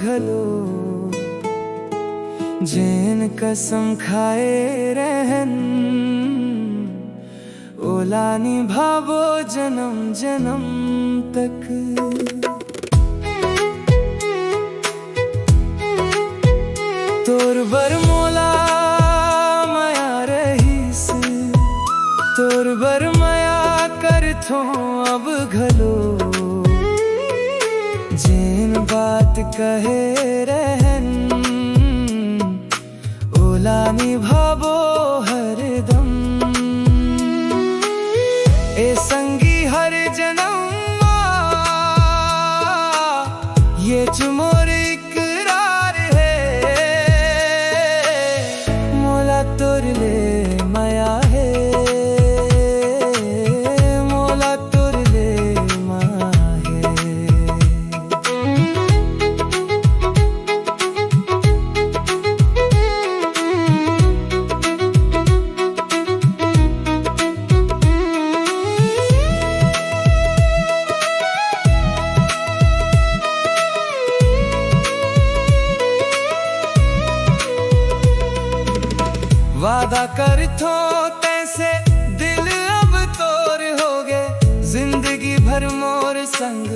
घलो। जैन कसम खाए रहन, ओला निभावो जन्म जन्म तक। तोर बर मोला माया रहीस, तोर बर माया करथो अब घलो। जेन बात कहे रहन, ओला निभावो हरदम। ए संगी हर जन्म ये मोर इकरार है। मोला तोर ले माया है, मोला तोर ले माया है। वादा करथो तैसे दिल अब तोर हो गए, जिंदगी भर मोर संग